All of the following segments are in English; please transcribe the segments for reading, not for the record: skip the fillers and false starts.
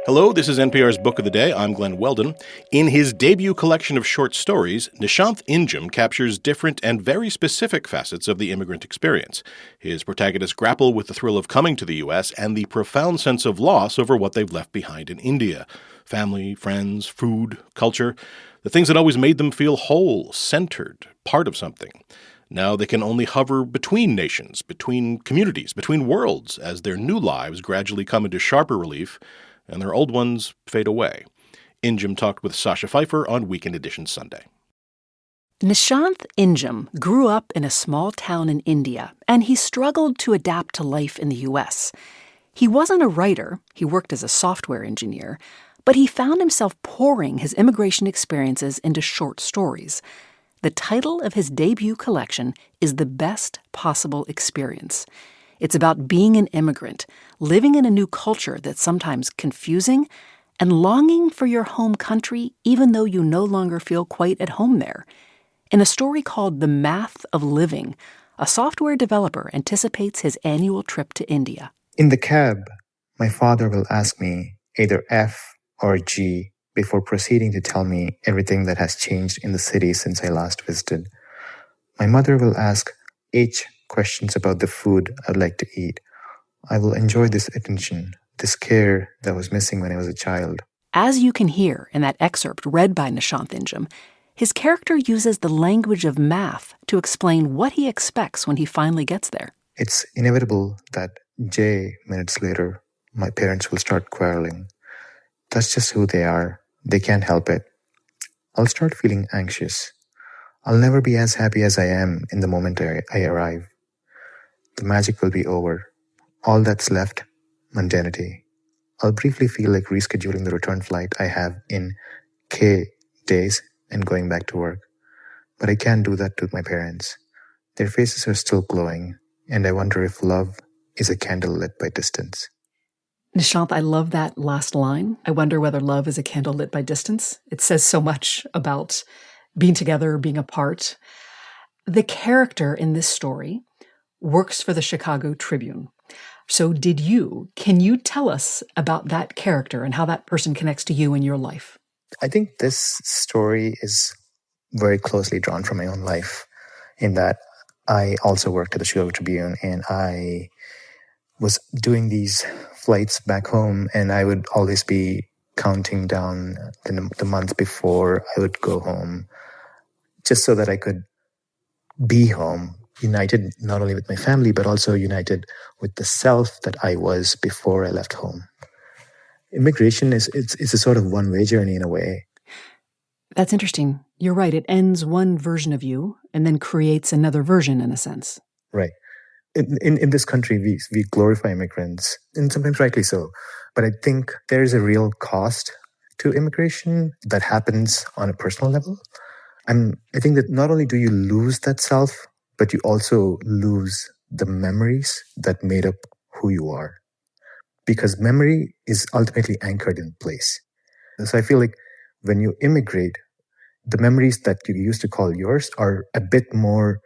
Hello, this is NPR's Book of the Day. I'm Glenn Weldon. In his debut collection of short stories, Nishanth Injam captures different and very specific facets of the immigrant experience. His protagonists grapple with the thrill of coming to the U.S. and the profound sense of loss over what they've left behind in India. Family, friends, food, culture, the things that always made them feel whole, centered, part of something. Now they can only hover between nations, between communities, between worlds, as their new lives gradually come into sharper relief and their old ones fade away. Injam talked with Sacha Pfeiffer on Weekend Edition Sunday. Nishanth Injam grew up in a small town in India, and he struggled to adapt to life in the U.S. He wasn't a writer, he worked as a software engineer, but he found himself pouring his immigration experiences into short stories. The title of his debut collection is The Best Possible Experience. It's about being an immigrant, living in a new culture that's sometimes confusing, and longing for your home country even though you no longer feel quite at home there. In a story called The Math of Living, a software developer anticipates his annual trip to India. In the cab, my father will ask me either F or G before proceeding to tell me everything that has changed in the city since I last visited. My mother will ask H questions about the food I'd like to eat. I will enjoy this attention, this care that was missing when I was a child. As you can hear in that excerpt read by Nishanth Injam, his character uses the language of math to explain what he expects when he finally gets there. It's inevitable that J minutes later, my parents will start quarreling. That's just who they are. They can't help it. I'll start feeling anxious. I'll never be as happy as I am in the moment I arrive. The magic will be over. All that's left, mundanity. I'll briefly feel like rescheduling the return flight I have in K days and going back to work. But I can't do that to my parents. Their faces are still glowing, and I wonder if love is a candle lit by distance. Nishanth, I love that last line. I wonder whether love is a candle lit by distance. It says so much about being together, being apart. The character in this story works for the Chicago Tribune. So can you tell us about that character and how that person connects to you in your life? I think this story is very closely drawn from my own life in that I also worked at the Chicago Tribune and I was doing these flights back home and I would always be counting down the month before I would go home just so that I could be home, united not only with my family, but also united with the self that I was before I left home. Immigration is a sort of one-way journey in a way. That's interesting. You're right. It ends one version of you and then creates another version in a sense. Right. In this country, we glorify immigrants, and sometimes rightly so. But I think there is a real cost to immigration that happens on a personal level. I think that not only do you lose that self, but you also lose the memories that made up who you are. Because memory is ultimately anchored in place. So I feel like when you immigrate, the memories that you used to call yours are a bit more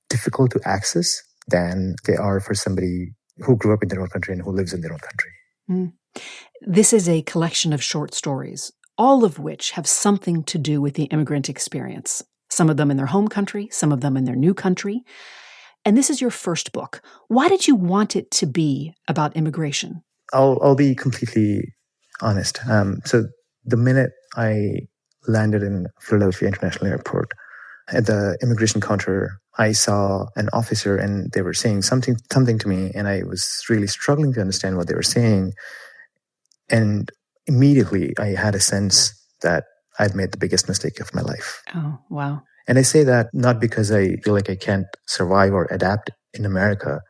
difficult to access than they are for somebody who grew up in their own country and who lives in their own country. Mm. This is a collection of short stories, all of which have something to do with the immigrant experience. Some of them in their home country, some of them in their new country. And this is your first book. Why did you want it to be about immigration? I'll be completely honest. So the minute I landed in Philadelphia International Airport, at the immigration counter, I saw an officer and they were saying something to me, and I was really struggling to understand what they were saying. And immediately I had a sense that I'd made the biggest mistake of my life. Oh, wow. And I say that not because I feel like I can't survive or adapt in America,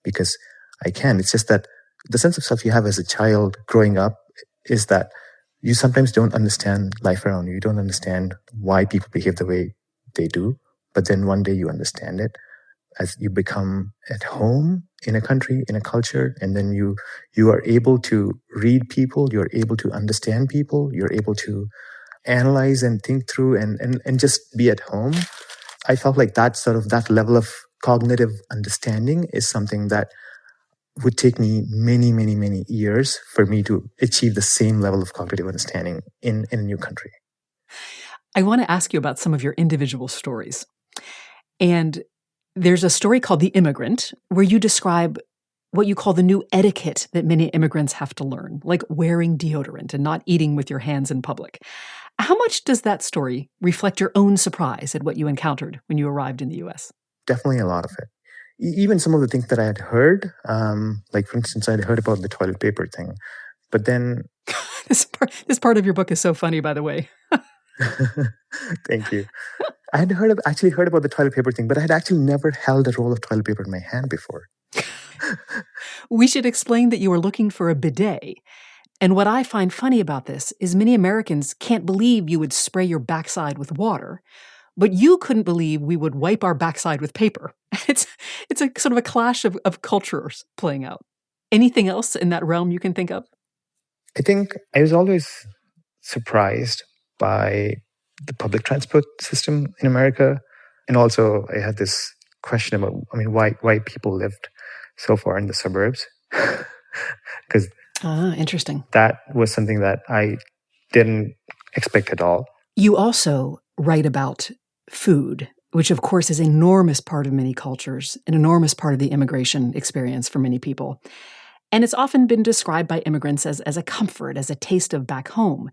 because I can. It's just that the sense of self you have as a child growing up is that you sometimes don't understand life around you. You don't understand why people behave the way they do. But then one day you understand it as you become at home in a country, in a culture, and then you are able to read people, you're able to understand people, you're able to analyze and think through and just be at home. I felt like that level of cognitive understanding is something that would take me many, many, many years for me to achieve the same level of cognitive understanding in a new country. I want to ask you about some of your individual stories. And there's a story called The Immigrant, where you describe what you call the new etiquette that many immigrants have to learn, like wearing deodorant and not eating with your hands in public. How much does that story reflect your own surprise at what you encountered when you arrived in the U.S.? Definitely a lot of it. Even some of the things that I had heard, like for instance, I had heard about the toilet paper thing, but then... This part of your book is so funny, by the way. Thank you. I had actually heard about the toilet paper thing, but I had actually never held a roll of toilet paper in my hand before. We should explain that you were looking for a bidet. And what I find funny about this is many Americans can't believe you would spray your backside with water, but you couldn't believe we would wipe our backside with paper. It's a sort of a clash of cultures playing out. Anything else in that realm you can think of? I think I was always surprised by the public transport system in America. And also I had this question about, why people lived so far in the suburbs. Because interesting. That was something that I didn't expect at all. You also write about food, which of course is an enormous part of many cultures, an enormous part of the immigration experience for many people. And it's often been described by immigrants as a comfort, as a taste of back home.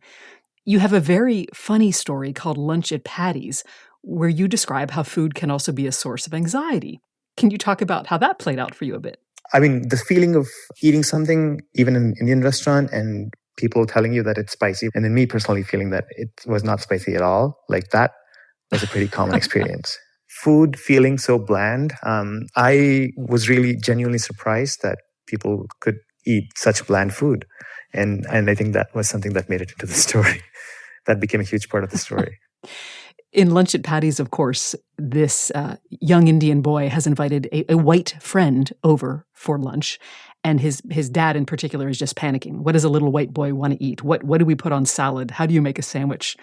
You have a very funny story called Lunch at Patty's, where you describe how food can also be a source of anxiety. Can you talk about how that played out for you a bit? The feeling of eating something, even in an Indian restaurant, and people telling you that it's spicy, and then me personally feeling that it was not spicy at all, like that was a pretty common experience. Food feeling so bland. I was really genuinely surprised that people could eat such bland food. And I think that was something that made it into the story. That became a huge part of the story. In Lunch at Patty's, of course, this young Indian boy has invited a white friend over for lunch. And his dad in particular is just panicking. What does a little white boy want to eat? What do we put on salad? How do you make a sandwich?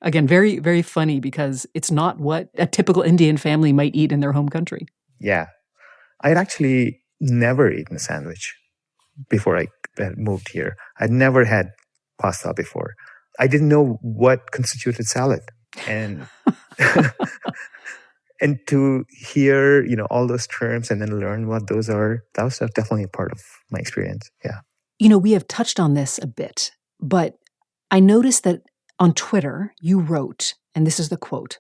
Again, very, very funny because it's not what a typical Indian family might eat in their home country. Yeah. I had actually never eaten a sandwich before I moved here. I'd never had pasta before. I didn't know what constituted salad. And and to hear, all those terms and then learn what those are, that was definitely a part of my experience. Yeah. We have touched on this a bit, but I noticed that on Twitter, you wrote, and this is the quote,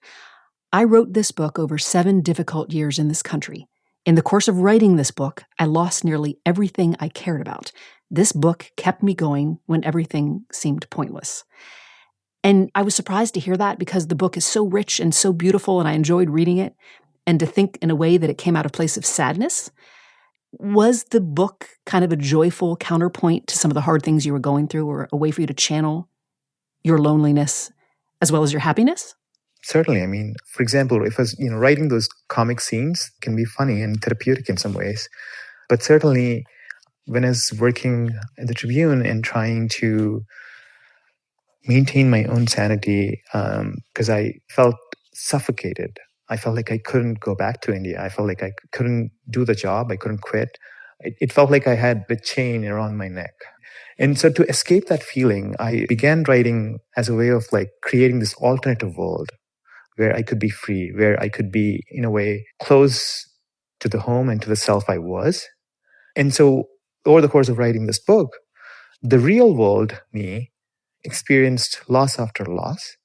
"I wrote this book over 7 difficult years in this country. In the course of writing this book, I lost nearly everything I cared about. This book kept me going when everything seemed pointless." And I was surprised to hear that because the book is so rich and so beautiful and I enjoyed reading it. And to think in a way that it came out of a place of sadness. Was the book kind of a joyful counterpoint to some of the hard things you were going through, or a way for you to channel your loneliness as well as your happiness? Certainly. For example, if I was, writing those comic scenes can be funny and therapeutic in some ways. But certainly when I was working at the Tribune and trying to maintain my own sanity, because I felt suffocated. I felt like I couldn't go back to India. I felt like I couldn't do the job. I couldn't quit. It felt like I had the chain around my neck. And so to escape that feeling, I began writing as a way of creating this alternative world where I could be free, where I could be, in a way, close to the home and to the self I was. And so over the course of writing this book, the real world, me, experienced loss after loss.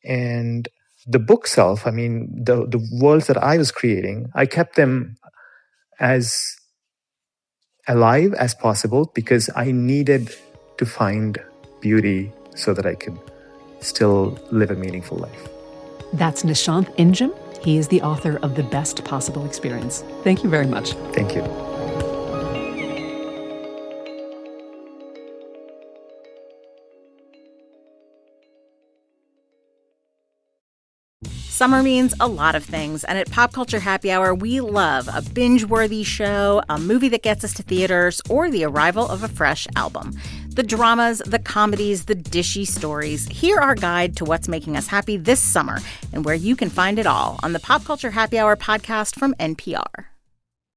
And the book self, the worlds that I was creating, I kept them as alive as possible because I needed to find beauty so that I could still live a meaningful life. That's Nishanth Injam. He is the author of The Best Possible Experience. Thank you very much. Thank you. Summer means a lot of things, and at Pop Culture Happy Hour, we love a binge-worthy show, a movie that gets us to theaters, or the arrival of a fresh album. The dramas, the comedies, the dishy stories. Hear our guide to what's making us happy this summer and where you can find it all on the Pop Culture Happy Hour podcast from NPR.